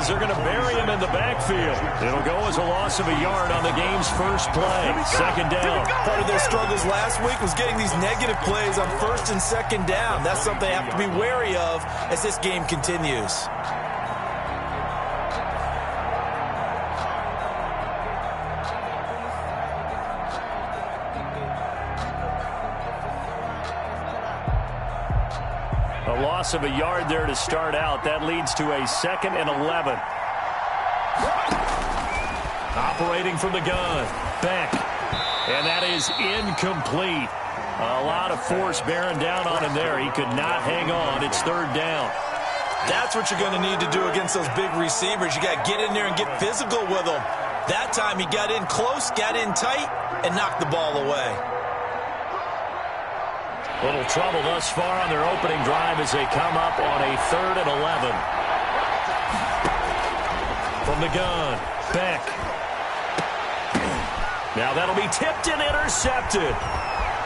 as they're going to bury him in the backfield. It'll go as a loss of a yard on the game's first play. Second down. Part of their struggles last week was getting these negative plays on first and second down. That's something they have to be wary of as this game continues. A loss of a yard there to start out. That leads to a 2nd and 11. Operating from the gun. Beck. And that is incomplete. A lot of force bearing down on him there. He could not hang on. It's 3rd down. That's what you're going to need to do against those big receivers. You got to get in there and get physical with them. That time he got in close, got in tight, and knocked the ball away. Little trouble thus far on their opening drive as they come up on a 3rd and 11. From the gun, Beck. Now that'll be tipped and intercepted.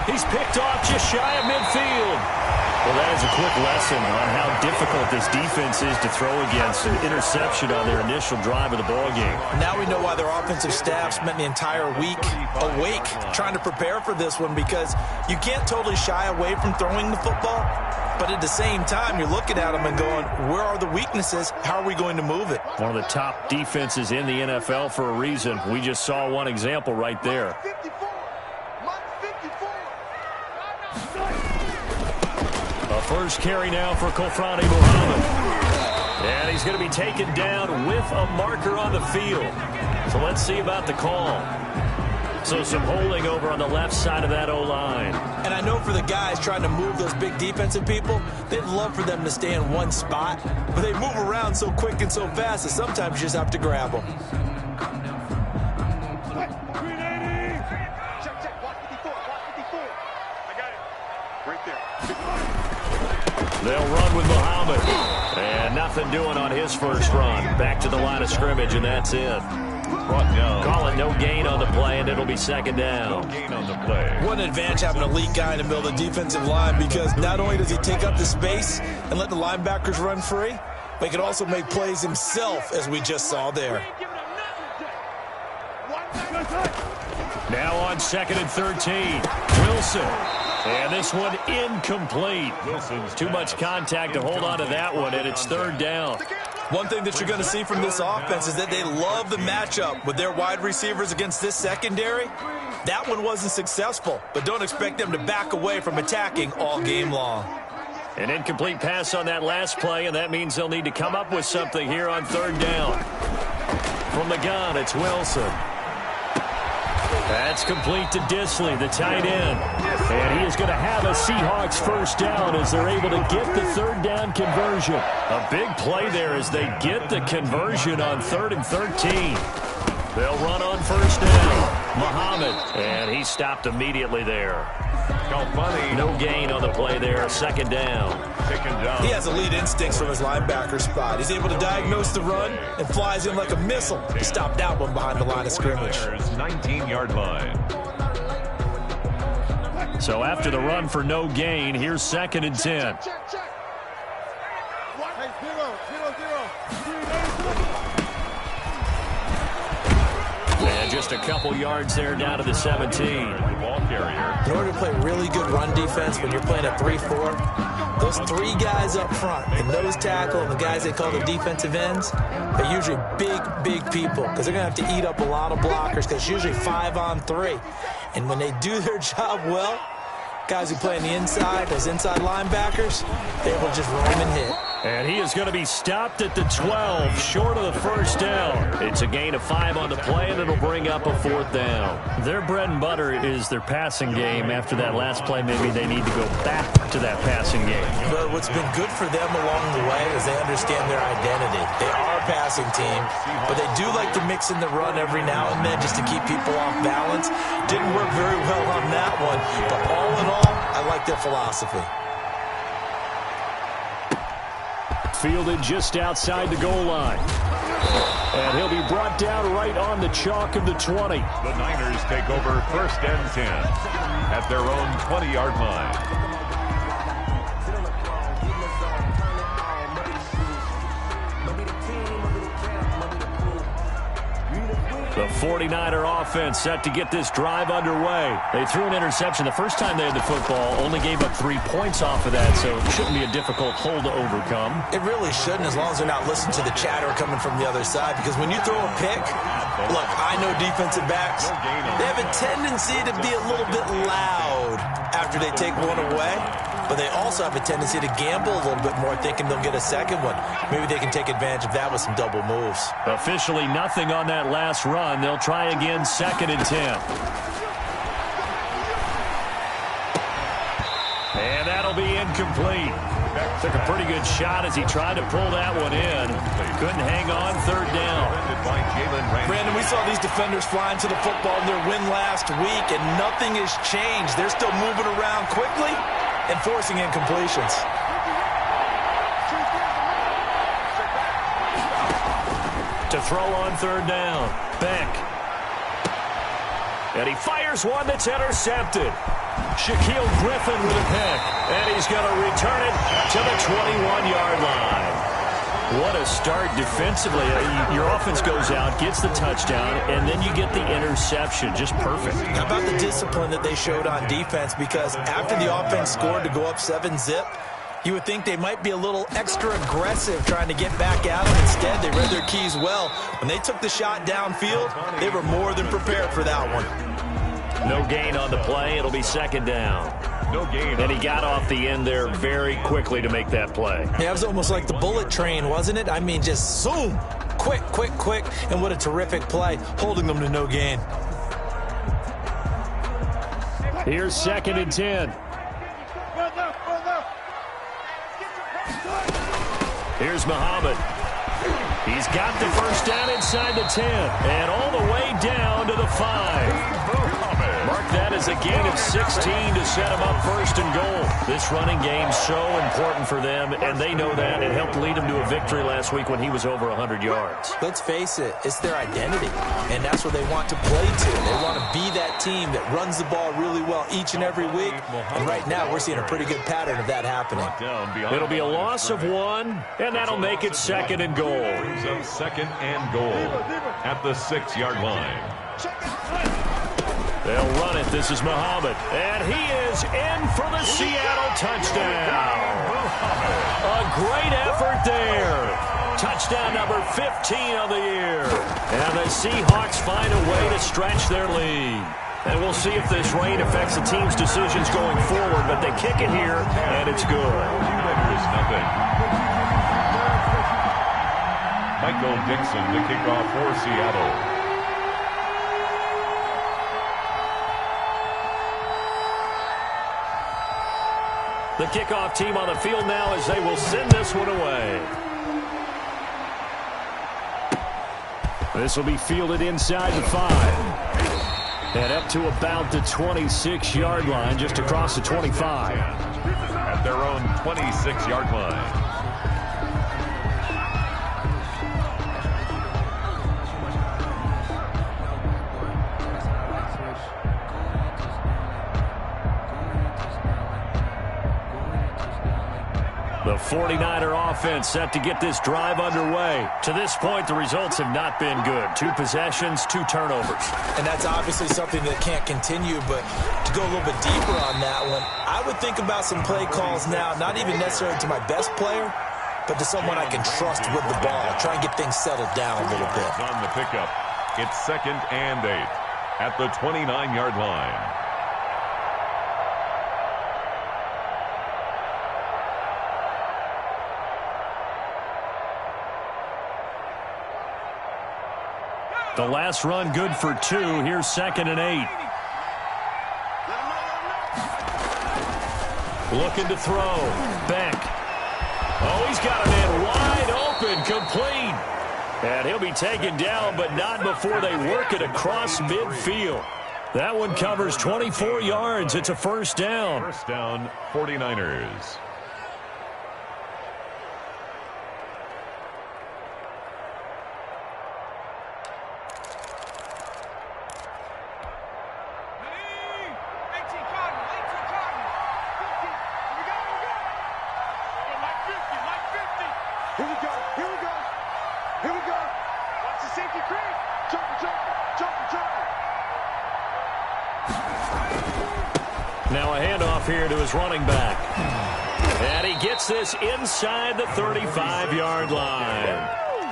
He's picked off just shy of midfield. Well, that is a quick lesson on how difficult this defense is to throw against. An interception on their initial drive of the ballgame. Now we know why their offensive staff spent the entire week awake trying to prepare for this one, because you can't totally shy away from throwing the football, but at the same time you're looking at them and going, where are the weaknesses? How are we going to move it? One of the top defenses in the NFL for a reason. We just saw one example right there. A first carry now for Kofrani Muhammad. And he's going to be taken down with a marker on the field. So let's see about the call. So some holding over on the left side of that O-line. And I know for the guys trying to move those big defensive people, they'd love for them to stay in one spot. But they move around so quick and so fast that sometimes you just have to grab them. They'll run with Muhammad. And nothing doing on his first run. Back to the line of scrimmage, and that's it. Call it no gain on the play, and it'll be 2nd down. No gain on the play. What an advantage having an elite guy in the middle of the defensive line, because not only does he take up the space and let the linebackers run free, but he can also make plays himself, as we just saw there. Now on 2nd and 13. Wilson. And this one incomplete. Too much contact to hold on to that one, and it's 3rd down. One thing that you're going to see from this offense is that they love the matchup with their wide receivers against this secondary. That one wasn't successful, but don't expect them to back away from attacking all game long. An incomplete pass on that last play, and that means they'll need to come up with something here on 3rd down. From the gun, it's Wilson. That's complete to Disley, the tight end. And he is going to have a Seahawks first down as they're able to get the 3rd down conversion. A big play there as they get the conversion on 3rd and 13. They'll run on first down. Muhammad. And he stopped immediately there. No gain on the play there. 2nd down. He has elite instincts from his linebacker spot. He's able to diagnose the run and flies in like a missile to stop that one behind the line of scrimmage. 19-yard line. So after the run for no gain, here's 2nd and 10. And just a couple yards there down to the 17. Ball carrier. In order to play really good run defense when you're playing a 3-4, those 3 guys up front, the nose tackle and the guys they call the defensive ends, are usually big people, because they're going to have to eat up a lot of blockers, because it's usually 5-on-3. And when they do their job well, guys who play on the inside, those inside linebackers, they're able to just roam and hit. And he is going to be stopped at the 12, short of the first down. It's a gain of 5 on the play, and it'll bring up a 4th down. Their bread and butter is their passing game. After that last play, maybe they need to go back to that passing game. But what's been good for them along the way is they understand their identity. They are a passing team, but they do like to mix in the run every now and then just to keep people off balance. Didn't work very well on that one, but all in all, I like their philosophy. Fielded just outside the goal line. And he'll be brought down right on the chalk of the 20. The Niners take over 1st and 10 at their own 20-yard line. The 49er offense set to get this drive underway. They threw an interception the first time they had the football, only gave up 3 points off of that, so it shouldn't be a difficult hole to overcome. It really shouldn't, as long as they're not listening to the chatter coming from the other side, because when you throw a pick, look, I know defensive backs, they have a tendency to be a little bit loud after they take one away, but they also have a tendency to gamble a little bit more, thinking they'll get a second one. Maybe they can take advantage of that with some double moves. Officially nothing on that last run. They'll try again, 2nd and 10. And that'll be incomplete. Took a pretty good shot as he tried to pull that one in. Couldn't hang on, 3rd down. Brandon, we saw these defenders flying to the football in their win last week, and nothing has changed. They're still moving around quickly and forcing incompletions. To throw on 3rd down. Beck. And he fires one that's intercepted. Shaquille Griffin with a pick. And he's going to return it to the 21-yard line. What a start defensively. Your offense goes out, gets the touchdown, and then you get the interception. Just perfect. How about the discipline that they showed on defense? Because after the offense scored to go up 7-zip, you would think they might be a little extra aggressive trying to get back at them. Instead, they read their keys well. When they took the shot downfield, they were more than prepared for that one. No gain on the play. It'll be 2nd down. No gain. And he got off the end there very quickly to make that play. Yeah, it was almost like the bullet train, wasn't it? I mean, just zoom. Quick, quick, quick. And what a terrific play, holding them to no gain. Here's 2nd and 10. Here's Muhammad. He's got the first down inside the 10 and all the way down to the 5. Mark that as a gain of 16 to set him up 1st and goal. This running game so important for them, and they know that. It helped lead him to a victory last week when he was over 100 yards. Let's face it, it's their identity, and that's what they want to play to. They want to be that team that runs the ball really well each and every week, and right now we're seeing a pretty good pattern of that happening. It'll be a loss of 1, and that'll make it 2nd and goal. 2nd and goal at the 6-yard line. They'll run it. This is Muhammad. And he is in for the Seattle touchdown. A great effort there. Touchdown number 15 of the year. And the Seahawks find a way to stretch their lead. And we'll see if this rain affects the team's decisions going forward. But they kick it here, and it's good. Nothing. Michael Dixon to kick off for Seattle. The kickoff team on the field now as they will send this one away. This will be fielded inside the 5. And up to about the 26-yard line, just across the 25. At their own 26-yard line. The 49er offense set to get this drive underway. To this point, the results have not been good. 2 possessions, 2 turnovers. And that's obviously something that can't continue, but to go a little bit deeper on that one, I would think about some play calls now, not even necessarily to my best player, but to someone I can trust with the ball. Try and get things settled down a little bit. On the pickup, it's 2nd and 8 at the 29-yard line. The last run good for 2. Here's 2nd and 8. Looking to throw. Beck. Oh, he's got a man wide open, complete. And he'll be taken down, but not before they work it across midfield. That one covers 24 yards. It's a 1st down. 1st down, 49ers. Here we go. Watch the safety creep. Jumper. Now a handoff here to his running back. And he gets this inside the 35-yard line.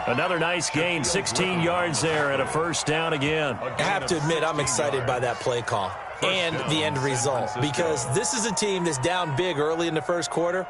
Another nice gain, 16 yards there and a first down again. I have to admit, I'm excited by that play call and the end result, because this is a team that's down big early in the first quarter,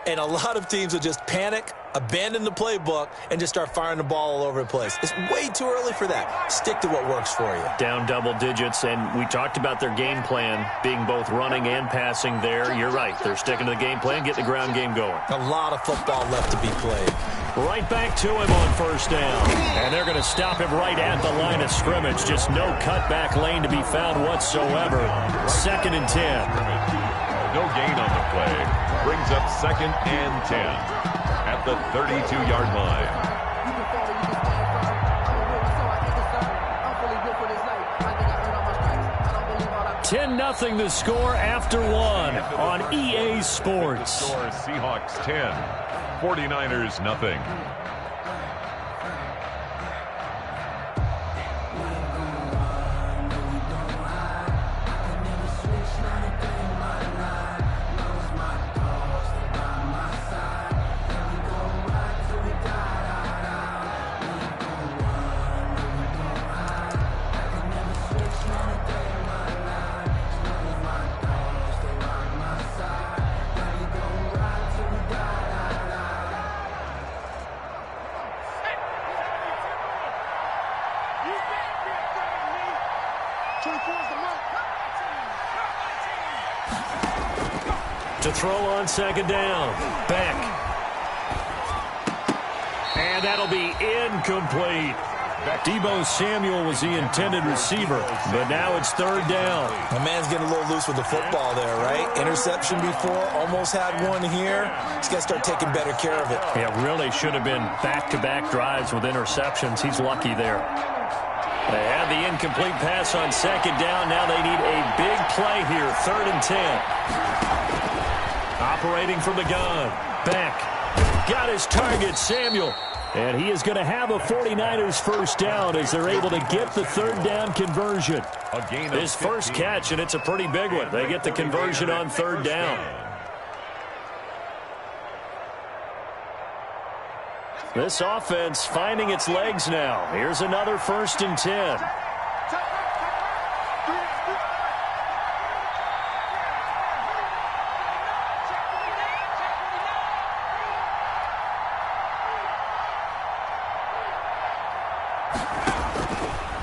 and a lot of teams will just panic, abandon the playbook, and just start firing the ball all over the place. It's way too early for that. Stick to what works for you. Down double digits, and we talked about their game plan being both running and passing there. You're right. They're sticking to the game plan, getting the ground game going. A lot of football left to be played. Right back to him on first down. And they're going to stop him right at the line of scrimmage. Just no cutback lane to be found whatsoever. 2nd and 10. No gain on the play. Brings up 2nd and 10 at the 32-yard line. 10-0 the score after one on EA Sports. Score Seahawks 10, 49ers nothing. To throw on 2nd down. Beck. And that'll be incomplete. Deebo Samuel was the intended receiver, but now it's 3rd down. My man's getting a little loose with the football there, right? Interception before, almost had one here. He's got to start taking better care of it. Yeah, really should have been back-to-back drives with interceptions. He's lucky there. They had the incomplete pass on 2nd down. Now they need a big play here, 3rd and 10. Operating from the gun. Beck. Got his target, Samuel. And he is going to have a 49ers first down as they're able to get the 3rd down conversion. His first catch, and it's a pretty big one. They get the conversion on 3rd down. This offense finding its legs now. Here's another 1st and 10.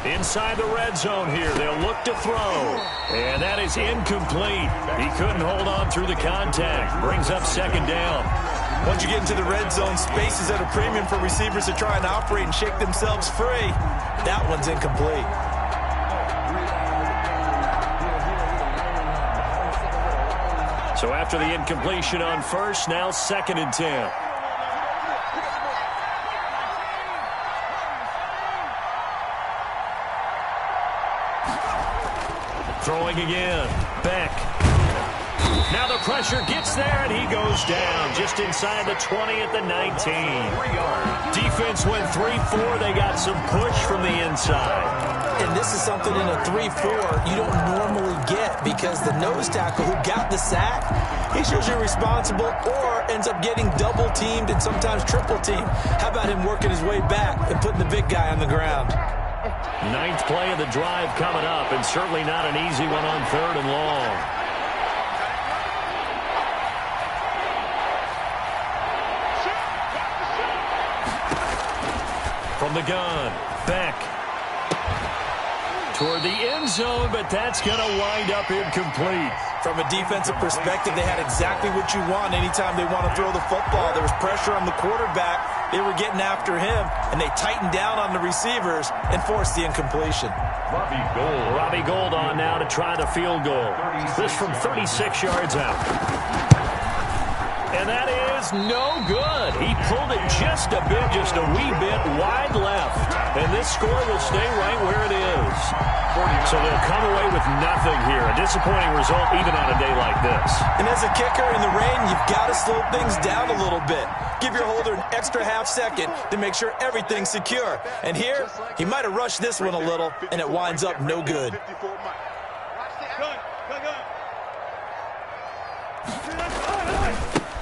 Inside the red zone here. They'll look to throw. And that is incomplete. He couldn't hold on through the contact. Brings up 2nd down. Once you get into the red zone, space is at a premium for receivers to try and operate and shake themselves free. That one's incomplete. So after the incompletion on 1st, now 2nd and 10. Throwing again. Beck. Now the pressure gets there, and he goes down just inside the 20 at the 19. Defense went 3-4. They got some push from the inside. And this is something in a 3-4 you don't normally get, because the nose tackle who got the sack, he's usually responsible or ends up getting double-teamed and sometimes triple-teamed. How about him working his way back and putting the big guy on the ground? 9th play of the drive coming up, and certainly not an easy one on 3rd and long. From the gun, Beck. Toward the end zone, but that's going to wind up incomplete. From a defensive perspective, they had exactly what you want anytime they want to throw the football. There was pressure on the quarterback. They were getting after him, and they tightened down on the receivers and forced the incompletion. Robbie Gould on now to try the field goal. This from 36 yards out. And that is no good. He pulled it just a wee bit wide left. And this score will stay right where it is. So they'll come away with nothing here. A disappointing result even on a day like this. And as a kicker in the rain, you've got to slow things down a little bit. Give your holder an extra half second to make sure everything's secure. And here, he might have rushed this one a little, and it winds up no good.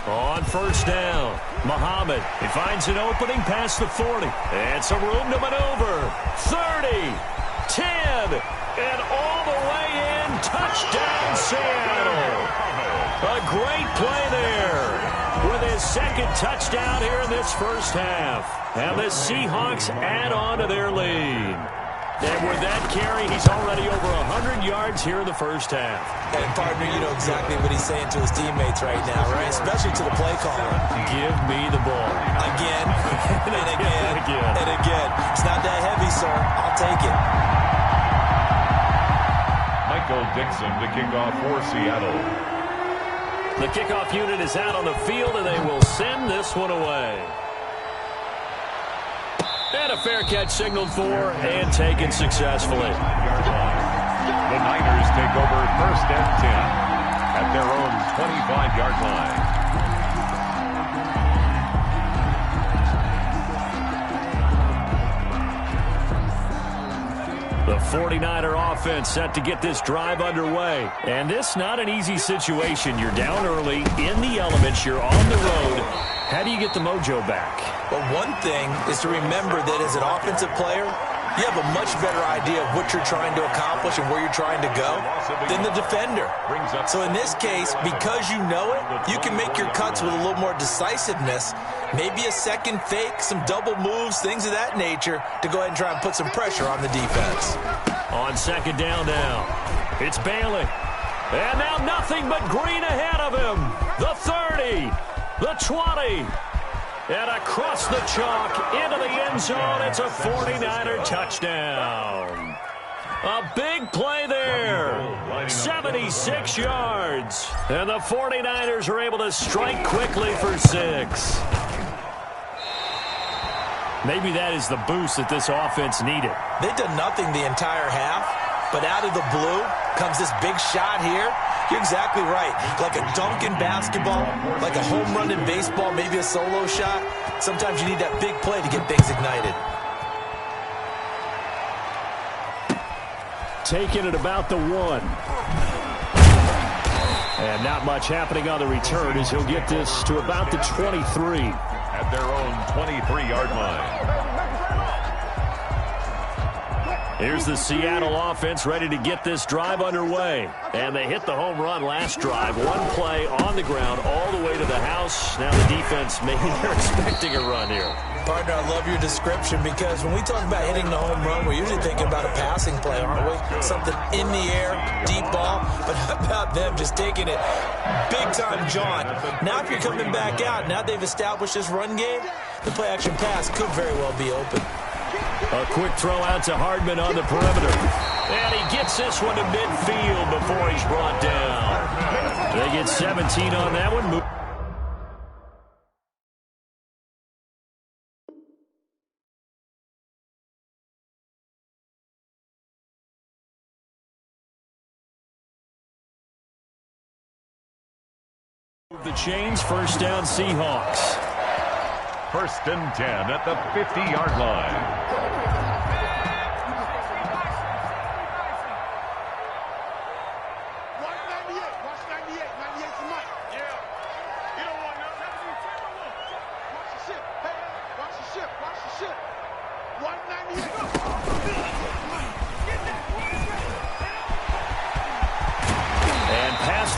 On first down, Muhammad. He finds an opening past the 40. And some room to maneuver. 30, 10, and all the way in. Touchdown, Seattle. A great play there with his second touchdown here in this first half. And the Seahawks add on to their lead. And with that carry, he's already over 100 yards here in the first half. And, partner, you know exactly what he's saying to his teammates right now, right? Especially to the play caller. Give me the ball. Again, and again, and again. It's not that heavy, sir. I'll take it. Michael Dixon to kick off for Seattle. The kickoff unit is out on the field, and they will send this one away. And a fair catch signaled for and taken successfully. The Niners take over first and 10 at their own 25-yard line. The 49er offense set to get this drive underway. And this not an easy situation. You're down early, in the elements, you're on the road. How do you get the mojo back? Well, one thing is to remember that as an offensive player, you have a much better idea of what you're trying to accomplish and where you're trying to go than the defender. So in this case, because you know it, you can make your cuts with a little more decisiveness, maybe a second fake, some double moves, things of that nature, to go ahead and try and put some pressure on the defense. On second down now, it's Bailey. And now nothing but green ahead of him. The 30, the 20. And across the chalk, into the end zone, it's a 49er touchdown. A big play there. 76 yards. And the 49ers are able to strike quickly for 6. Maybe that is the boost that this offense needed. They've done nothing the entire half, but out of the blue comes this big shot here. You're exactly right. Like a dunk in basketball, like a home run in baseball, maybe a solo shot. Sometimes you need that big play to get things ignited. Taken at about the 1. And not much happening on the return as he'll get this to about the 23. At their own 23-yard line. Here's the Seattle offense ready to get this drive underway. And they hit the home run last drive. One play on the ground all the way to the house. Now the defense, maybe they're expecting a run here. Partner, I love your description because when we talk about hitting the home run, we're usually thinking about a passing play, aren't we? Something in the air, deep ball. But how about them just taking it big-time jaunt? Now if you're coming back out, now they've established this run game, the play-action pass could very well be open. A quick throw out to Hardman on the perimeter. And he gets this one to midfield before he's brought down. They get 17 on that one. The chains, first down Seahawks. First and 10 at the 50-yard line.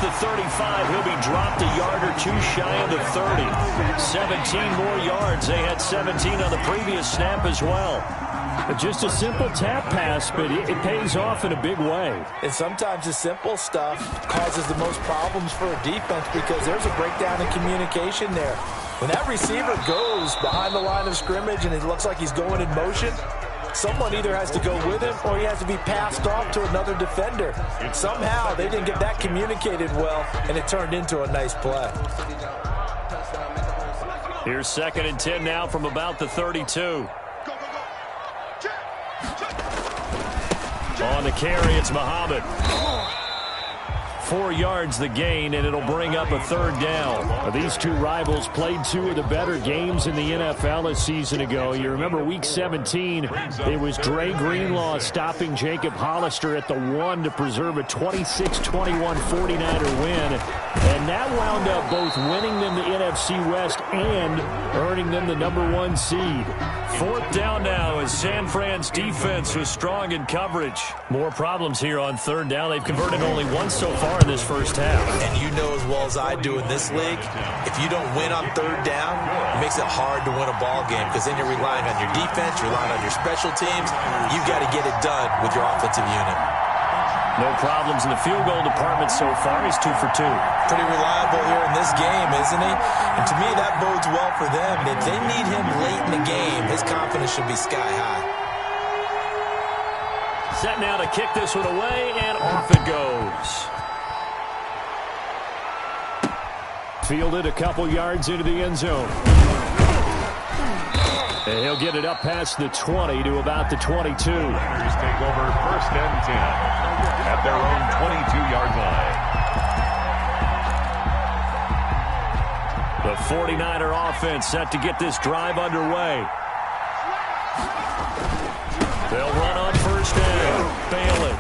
The 35, he'll be dropped a yard or two shy of the 30. 17 more yards. They had 17 on the previous snap as well. Just a simple tap pass, but it pays off in a big way. And sometimes the simple stuff causes the most problems for a defense because there's a breakdown in communication there. When that receiver goes behind the line of scrimmage and it looks like he's going in motion, someone either has to go with him or he has to be passed off to another defender. Somehow they didn't get that communicated well, and it turned into a nice play. Here's 2nd and 10 now from about the 32. On the carry, it's Muhammad. 4 yards the gain, and it'll bring up a 3rd down. Now, these two rivals played 2 of the better games in the NFL a season ago. You remember Week 17, it was Dre Greenlaw stopping Jacob Hollister at the 1 to preserve a 26-21 49er win. And that wound up both winning them the NFC West and earning them the #1 seed. 4th down now as San Fran's defense was strong in coverage. More problems here on 3rd down. They've converted only once so far in this first half. And you know as well as I do in this league, if you don't win on 3rd down, it makes it hard to win a ball game because then you're relying on your defense, you're relying on your special teams. You've got to get it done with your offensive unit. No problems in the field goal department so far. He's 2 for 2. Pretty reliable here in this game, isn't he? And to me, that bodes well for them. If they need him late in the game, his confidence should be sky high. Set now to kick this one away, and off it goes. Fielded a couple yards into the end zone. And he'll get it up past the 20 to about the 22. Niners take over 1st and 10 at their own 22-yard line. The 49er offense set to get this drive underway. They'll run on 1st down. Bail it.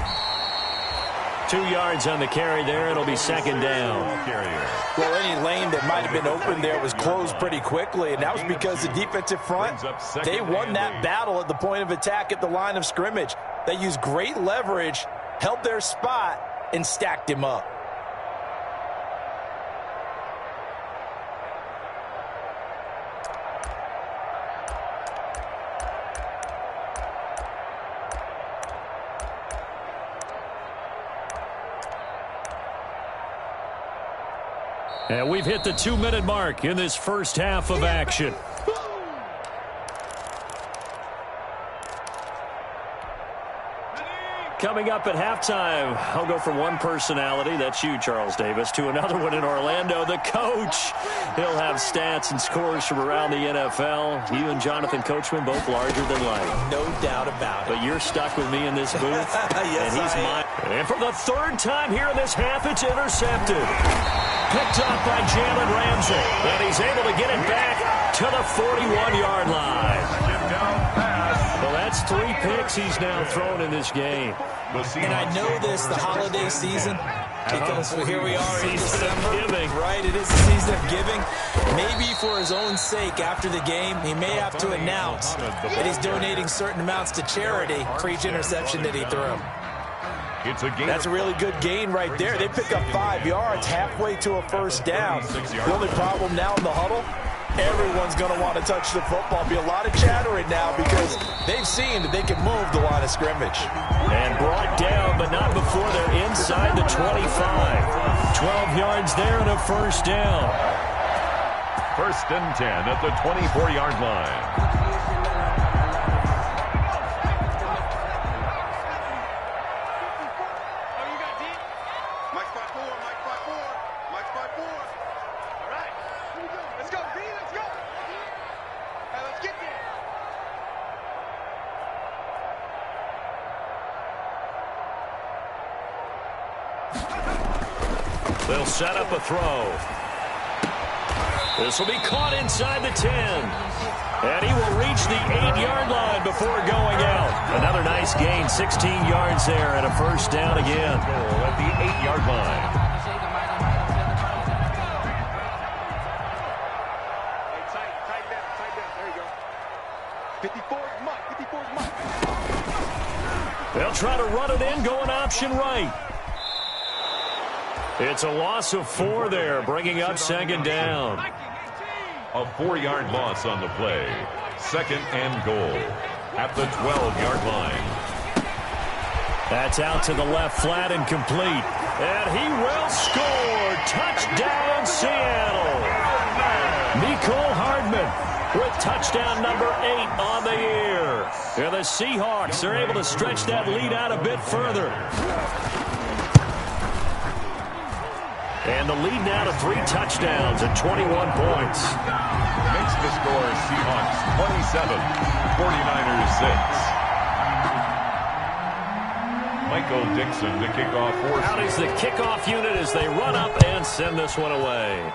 2 yards on the carry there. It'll be 2nd down. Well, any lane that might have been open there was closed pretty quickly, and that was because the defensive front, they won that battle at the point of attack at the line of scrimmage. They used great leverage, held their spot, and stacked him up. And we've hit the 2-minute mark in this first half of action. Coming up at halftime, I'll go from one personality, that's you, Charles Davis, to another one in Orlando, the coach. He'll have stats and scores from around the NFL. You and Jonathan Coachman, both larger than life. No doubt about it. But you're stuck with me in this booth. Yes, and he's mine. And for the 3rd time here in this half, it's intercepted. Picked up by Jalen Ramsey. And he's able to get it back to the 41-yard line. Well, that's 3 picks he's now thrown in this game. And I know this, the holiday season, because here we are in December. Right, it is the season of giving. Maybe for his own sake, after the game, he may have to announce that he's donating certain amounts to charity for each interception that he threw. That's a really good gain right there. They pick up 5 yards halfway to a 1st down. The only problem now in the huddle, everyone's going to want to touch the football. Be a lot of chattering now because they've seen that they can move the line of scrimmage. And brought down, but not before they're inside the 25. 12 yards there and a 1st down. 1st and 10 at the 24-yard line. They'll set up a throw. This will be caught inside the 10. And he will reach the 8-yard line before going out. Another nice gain, 16 yards there and a 1st down again. At the 8-yard line. Tight down. There you go. 54's Mike. They'll try to run it in, going option right. It's a loss of 4 there, bringing up 2nd down. A 4-yard loss on the play. 2nd and goal at the 12-yard line. That's out to the left, flat and complete. And he will score. Touchdown, Seattle. Mecole Hardman with touchdown number 8 on the year. And the Seahawks are able to stretch that lead out a bit further. And the lead now to 3 touchdowns and 21 points. Makes score, Seahawks 27, 49ers 6. Michael Dixon to kick off for Out is the kickoff unit as they run up and send this one away.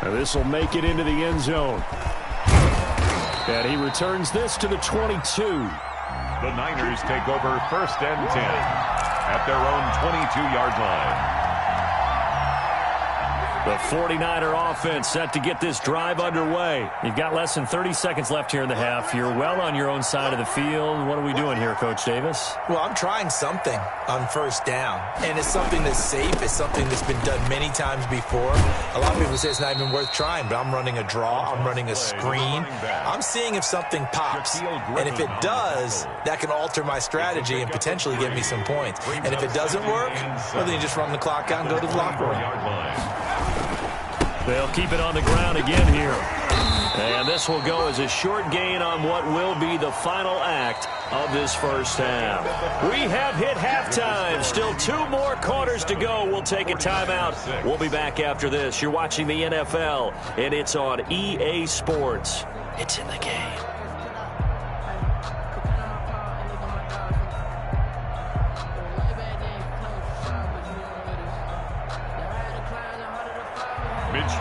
This will make it into the end zone. And he returns this to the 22. The Niners take over 1st and 10 at their own 22-yard line. The 49er offense set to get this drive underway. You've got less than 30 seconds left here in the half. You're well on your own side of the field. What are we doing here, Coach Davis? Well, I'm trying something on 1st down, and it's something that's safe. It's something that's been done many times before. A lot of people say it's not even worth trying, but I'm running a draw. I'm running a screen. I'm seeing if something pops, and if it does, that can alter my strategy and potentially get me some points. And if it doesn't work, well, then you just run the clock out and go to the locker room. They'll keep it on the ground again here. And this will go as a short gain on what will be the final act of this first half. We have hit halftime. Still 2 more quarters to go. We'll take a timeout. We'll be back after this. You're watching the NFL, and it's on EA Sports. It's in the game.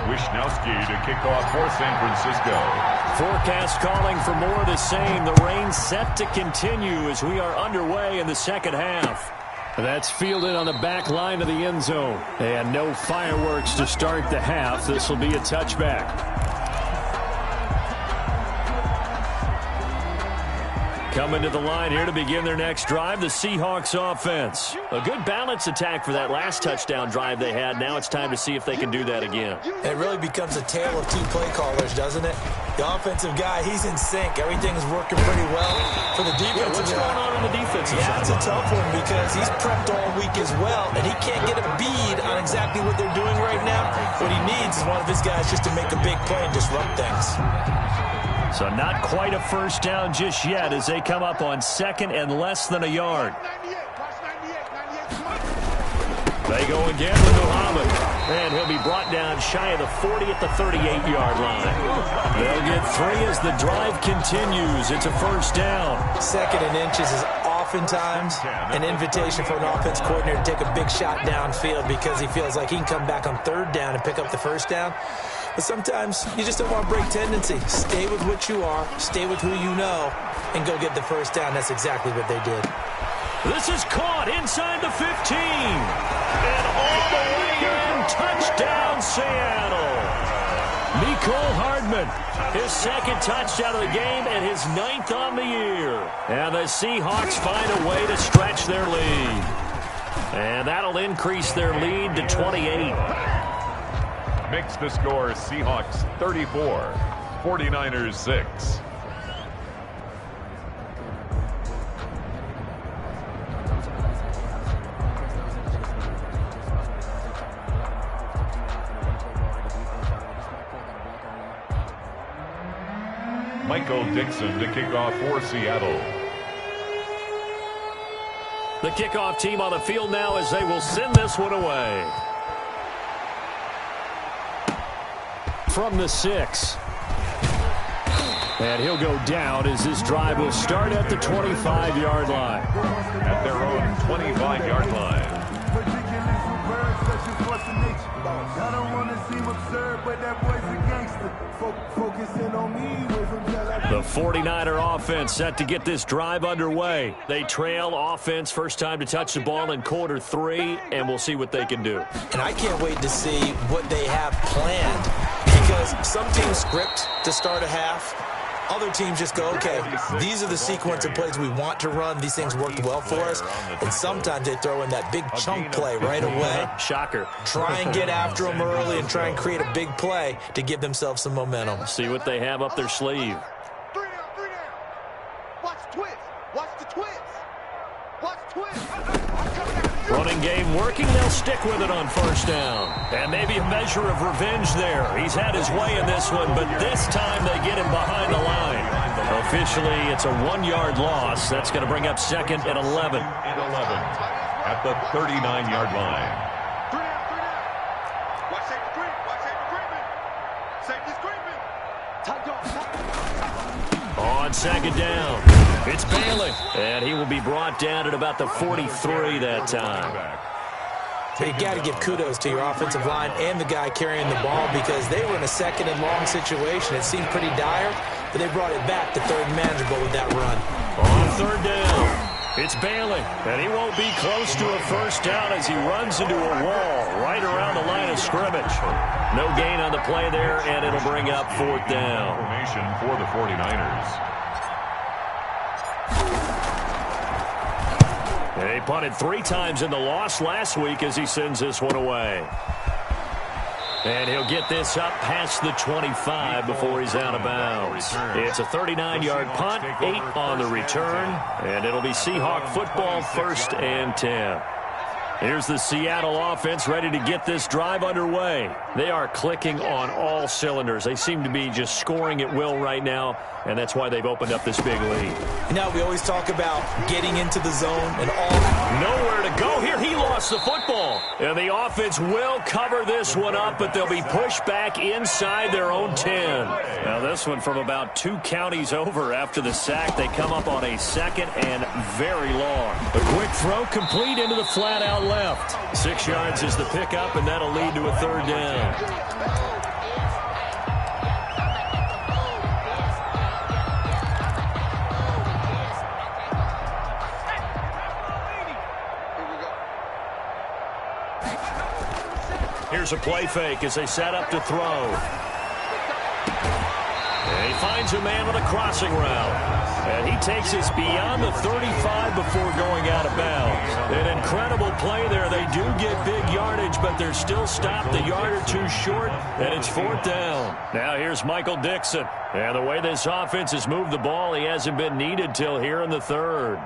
Wishnowski to kick off for San Francisco. Forecast calling for more of the same. The rain set to continue as we are underway in the second half. That's fielded on the back line of the end zone. And no fireworks to start the half. This will be a touchback. Coming to the line here to begin their next drive, the Seahawks offense. A good balance attack for that last touchdown drive they had. Now it's time to see if they can do that again. It really becomes a tale of 2 play callers, doesn't it? The offensive guy, he's in sync. Everything's working pretty well for the defensive What's going on the defensive side? Yeah, it's a tough one because he's prepped all week as well, and he can't get a bead on exactly what they're doing right now. What he needs is one of his guys just to make a big play and disrupt things. So not quite a first down just yet as they come up on 2nd and less than a yard. They go again with Muhammad. And he'll be brought down shy of the 40 at the 38-yard line. They'll get 3 as the drive continues. It's a first down. 2nd and inches is oftentimes an invitation for an offense coordinator to take a big shot downfield because he feels like he can come back on 3rd down and pick up the first down. But sometimes you just don't want to break tendency. Stay with what you are, stay with who you know, and go get the first down. That's exactly what they did. This is caught inside the 15. And all the way in, touchdown Seattle. Mecole Hardman, his 2nd touchdown of the game and his 9th on the year. And the Seahawks find a way to stretch their lead. And that'll increase their lead to 28. Makes the score Seahawks 34, 49ers 6. Michael Dixon to kick off for Seattle. The kickoff team on the field now as they will send this one away. From the 6. And he'll go down as this drive will start at the 25-yard line. At their own 25-yard line. The 49er offense set to get this drive underway. They trail offense first time to touch the ball in quarter 3, and we'll see what they can do. And I can't wait to see what they have planned because some teams script to start a half. Other teams just go, okay, these are the sequence of plays we want to run. These things worked well for us. And sometimes they throw in that big chunk play right away. Shocker. Try and get after them early and try and create a big play to give themselves some momentum. See what they have up their sleeve. 3 down, 3 down. Watch the twist. Watch the twist. Watch the twist. Running game working. They'll stick with it on first down. And maybe a measure of revenge there. He's had his way in this one, but this time they get him behind the line. Officially, it's a 1-yard loss. That's going to bring up 2nd and 11. At the 39-yard line. 3 down, 3 down. Watch safety creep. Watch safety creeping. On second down, it's Bailey. And he will be brought down at about the 43 that time. You got to give kudos to your offensive line and the guy carrying the ball because they were in a second and long situation. It seemed pretty dire, but they brought it back to third and manageable with that run. On third down, it's Bailey, and he won't be close to a first down as he runs into a wall right around the line of scrimmage. No gain on the play there, and it'll bring up fourth down. Formation for the 49ers. He punted 3 times in the loss last week as he sends this one away. And he'll get this up past the 25 before he's out of bounds. It's a 39-yard punt, 8 on the return, and it'll be Seahawk football, 1st and 10. Here's the Seattle offense ready to get this drive underway. They are clicking on all cylinders. They seem to be just scoring at will right now, and that's why they've opened up this big lead. You know, we always talk about getting into the zone and all. Nowhere to go here. He lost the football. And the offense will cover this one up, but they'll be pushed back inside their own 10. Now this one from about 2 counties over after the sack. They come up on a 2nd and very long. A quick throw complete into the flat out left. 6 yards is the pickup, and that'll lead to a 3rd down. Here's a play fake as they set up to throw. And he finds a man on a crossing route. And he takes us beyond the 35 before going out of bounds. An incredible play there. They do get big yardage, but they're still stopped a yard or 2 short, and it's 4th down. Now here's Michael Dixon. And the way this offense has moved the ball, he hasn't been needed till here in the 3rd.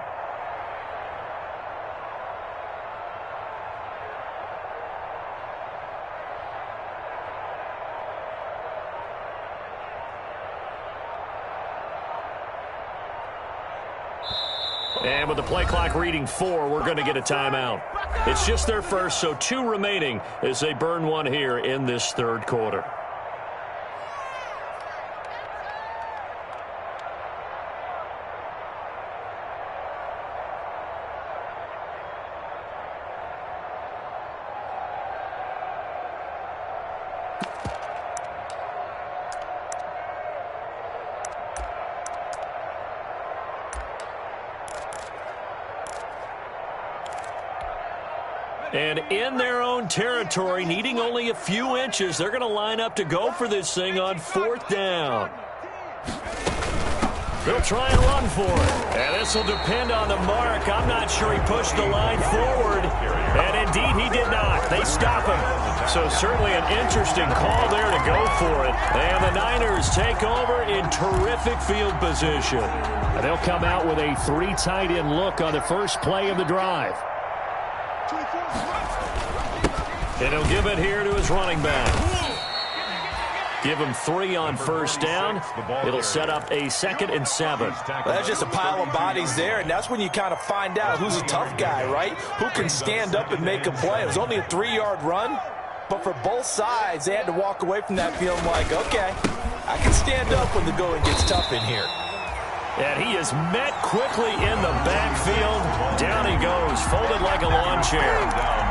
And with the play clock reading 4, we're going to get a timeout. It's just their first, so 2 remaining as they burn one here in this 3rd quarter. And in their own territory, needing only a few inches, they're going to line up to go for this thing on 4th down. They'll try and run for it. And this will depend on the mark. I'm not sure he pushed the line forward. And indeed, he did not. They stop him. So certainly an interesting call there to go for it. And the Niners take over in terrific field position. And they'll come out with a 3 tight end look on the first play of the drive. And he'll give it here to his running back. Give him 3 on first down. It'll set up a 2nd and 7. Well, that's just a pile of bodies there, and that's when you kind of find out who's a tough guy, right? Who can stand up and make a play. It was only a 3-yard run, but for both sides, they had to walk away from that feeling like, okay, I can stand up when the going gets tough in here. And he is met quickly in the backfield. Down he goes, folded like a lawn chair.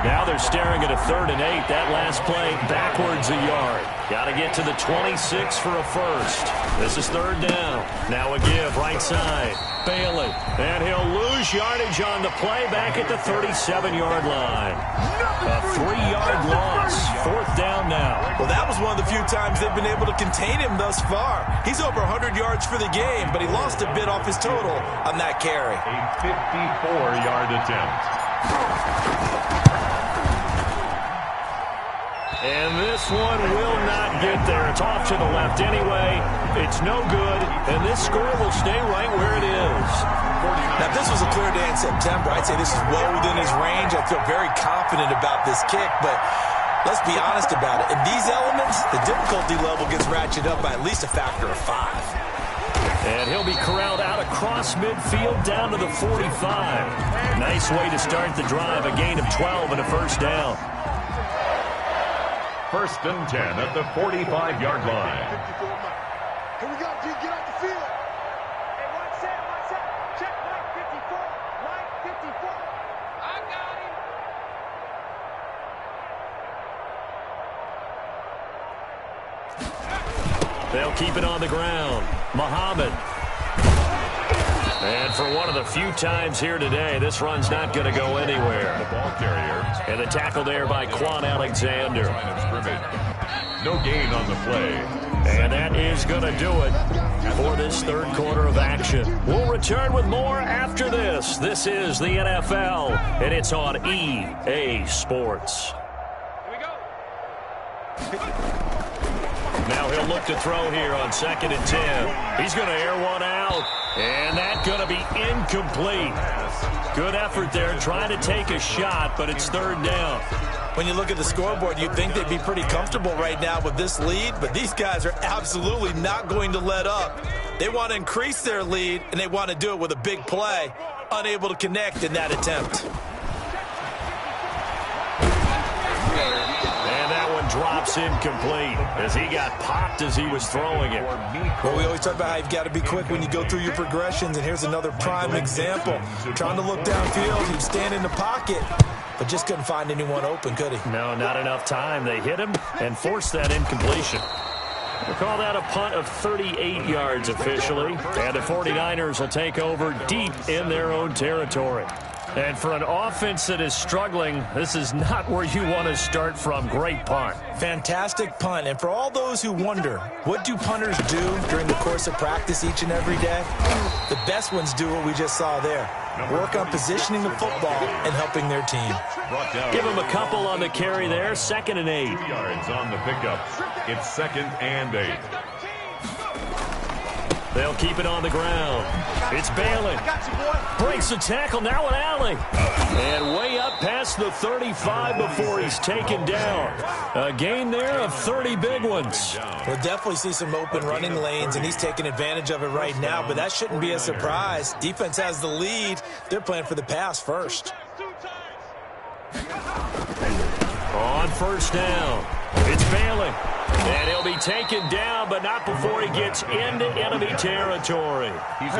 Now they're staring at a 3rd and 8. That last play, backwards a yard. Got to get to the 26 for a first. This is 3rd down. Now a give, right side. Bailey. And he'll lose yardage on the play back at the 37-yard line. A 3-yard loss. 4th down now. Well, that was one of the few times they've been able to contain him thus far. He's over 100 yards for the game, but he lost a bit off his total on that carry. A 54-yard attempt. And this one will not get there. It's off to the left anyway. It's no good, and this score will stay right where it is. Now, if this was a clear day in September, I'd say this is well within his range. I feel very confident about this kick, but let's be honest about it. In these elements, the difficulty level gets ratcheted up by at least a factor of 5. And he'll be corralled out across midfield down to the 45. Nice way to start the drive, a gain of 12 and a first down. First and 10 at the 45-yard line. Here we go, G. Get off the field. Hey, one set. Check line 54. Line 54. I got him. They'll keep it on the ground. Muhammad. And for one of the few times here today, this run's not going to go anywhere. The ball carrier. And the tackle there by Quan Alexander. Line of scrimmage. No gain on the play. And that is going to do it for this third quarter of action. We'll return with more after this. This is the NFL, and it's on EA Sports. Here we go. Now he'll look to throw here on 2nd and 10. He's going to air one out, and that's going to be incomplete. Good effort there trying to take a shot, but it's third down. When you look at the scoreboard, you'd think they'd be pretty comfortable right now with this lead, but these guys are absolutely not going to let up. They want to increase their lead, and they want to do it with a big play. Unable to connect in that attempt. And that one drops incomplete as he got popped as he was throwing it. Well, we always talk about how you've got to be quick when you go through your progressions, and here's another prime example. Trying to look downfield, he'd stand in the pocket, but just couldn't find anyone open, could he? No, not enough time. They hit him and forced that incompletion. We'll call that a punt of 38 yards officially, and the 49ers will take over deep in their own territory. And for an offense that is struggling, this is not where you want to start from. Great punt. Fantastic punt. And for all those who wonder, what do punters do during the course of practice each and every day? The best ones do what we just saw there. Work on positioning the football and helping their team. Give him a couple on the carry there. 2nd and 8. 2 yards on the pickup. It's 2nd and 8. They'll keep it on the ground. It's Bailey. Breaks the tackle, now an alley. And way up past the 35 before he's taken down. A gain there of 30 big ones. We'll definitely see some open running lanes, and he's taking advantage of it right now, but that shouldn't be a surprise. Defense has the lead. They're playing for the pass first. On first down, it's Bailey. And he'll be taken down, but not before he gets into enemy territory.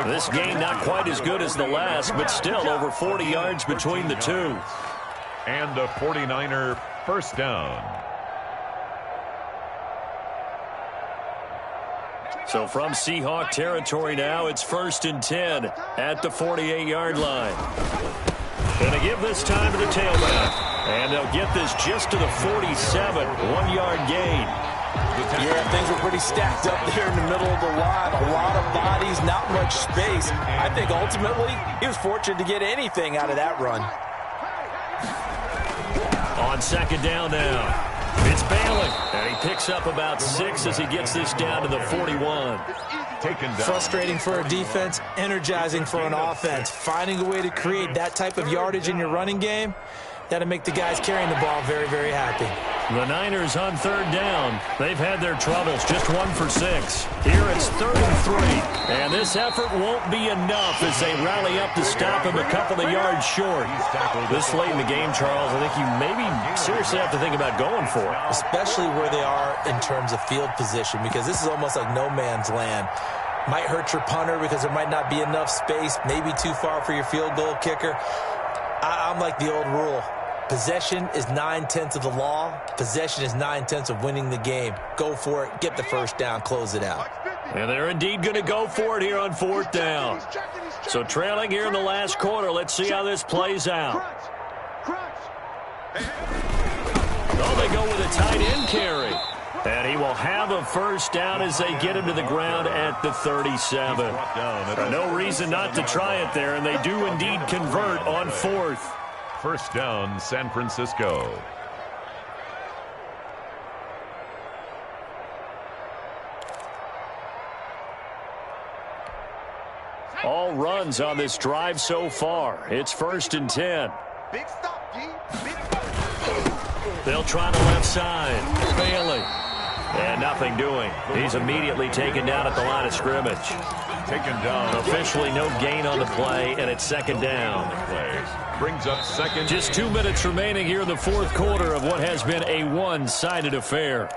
This game not quite as good as the last, but still over 40 yards between the two. And a 49er first down. So from Seahawk territory now, it's 1st and 10 at the 48-yard line. Going to give this time to the tailback. And they'll get this just to the 47, 1-yard gain. Yeah, things were pretty stacked up there in the middle of the line. A lot of bodies, not much space. I think ultimately he was fortunate to get anything out of that run. On 2nd down now, it's Bailey. And he picks up about 6 as he gets this down to the 41. Taken down. Frustrating for a defense, energizing for an offense. Finding a way to create that type of yardage in your running game, that'll make the guys carrying the ball very, very happy. The Niners on 3rd down. They've had their troubles, just 1 for 6. Here it's 3rd and 3. And this effort won't be enough as they rally up to stop him a couple of yards short. This late in the game, Charles, I think you maybe seriously have to think about going for it. Especially where they are in terms of field position, because this is almost like no man's land. Might hurt your punter because there might not be enough space, maybe too far for your field goal kicker. I'm like the old rule. Possession is 9/10 of the law. Possession is 9/10 of winning the game. Go for it. Get the first down. Close it out. And they're indeed going to go for it here on 4th down. So trailing here in the last quarter. Let's see how this plays out. Oh, they go with a tight end carry. And he will have a first down as they get him to the ground at the 37. No reason not to try it there, and they do indeed convert on 4th. First down, San Francisco. All runs on this drive so far. It's 1st and 10. Big stop, G. Big stop. They'll try the left side. Bailey. And nothing doing. He's immediately taken down at the line of scrimmage. Taken down. Officially no gain on the play, and it's second down. Brings up second. Just 2 minutes remaining here in the fourth quarter of what has been a one-sided affair.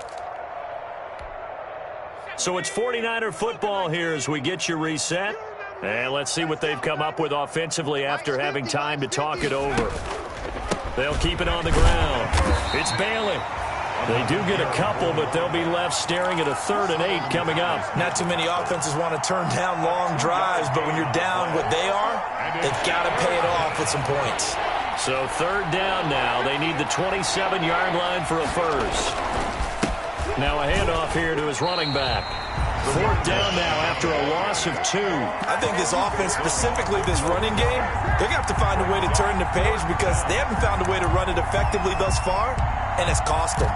So it's 49er football here as we get you reset. And let's see what they've come up with offensively after having time to talk it over. They'll keep it on the ground. It's Bailey. They do get a couple, but they'll be left staring at a 3rd and 8 coming up. Not too many offenses want to turn down long drives, but when you're down what they are, they've got to pay it off with some points. So 3rd down now. They need the 27-yard line for a first. Now a handoff here to his running back. 4th down now after a loss of 2. I think this offense, specifically this running game, they're going to have to find a way to turn the page because they haven't found a way to run it effectively thus far, and it's cost them.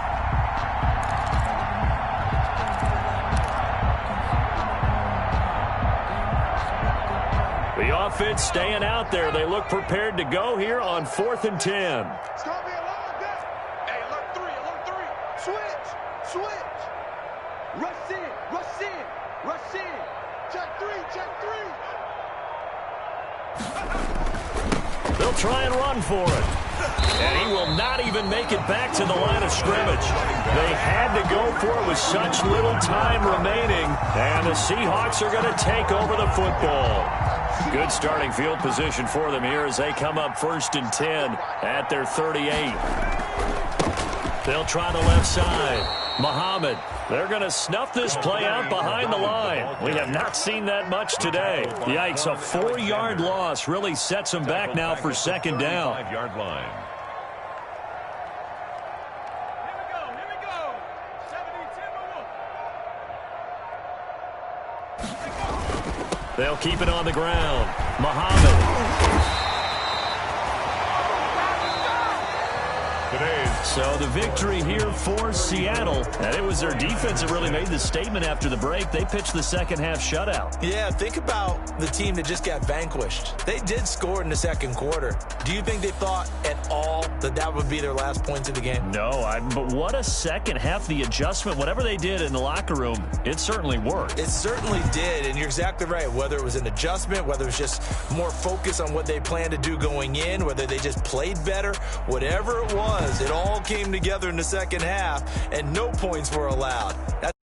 The offense staying out there. They look prepared to go here on 4th and 10. It's going to be a long day. Hey, alert 3, alert 3. Switch. Rush in. Check 3. They'll try and run for it. And he will not even make it back to the line of scrimmage. They had to go for it with such little time remaining. And the Seahawks are going to take over the football. Good starting field position for them here as they come up 1st and 10 at their 38. They'll try the left side. Muhammad. They're going to snuff this play out behind the line. We have not seen that much today. Yikes, a 4-yard loss really sets them back now for 2nd down. 5-yard line. Here we go. 70-10. They'll keep it on the ground. Muhammad. So the victory here for Seattle. And it was their defense that really made the statement after the break. They pitched the second half shutout. Yeah, think about the team that just got vanquished. They did score in the second quarter. Do you think they thought at all that that would be their last points of the game? No, but what a second half. The adjustment, whatever they did in the locker room, it certainly worked. It certainly did, and you're exactly right. Whether it was an adjustment, whether it was just more focus on what they planned to do going in, whether they just played better, whatever it was, it all came together in the second half, and no points were allowed. That's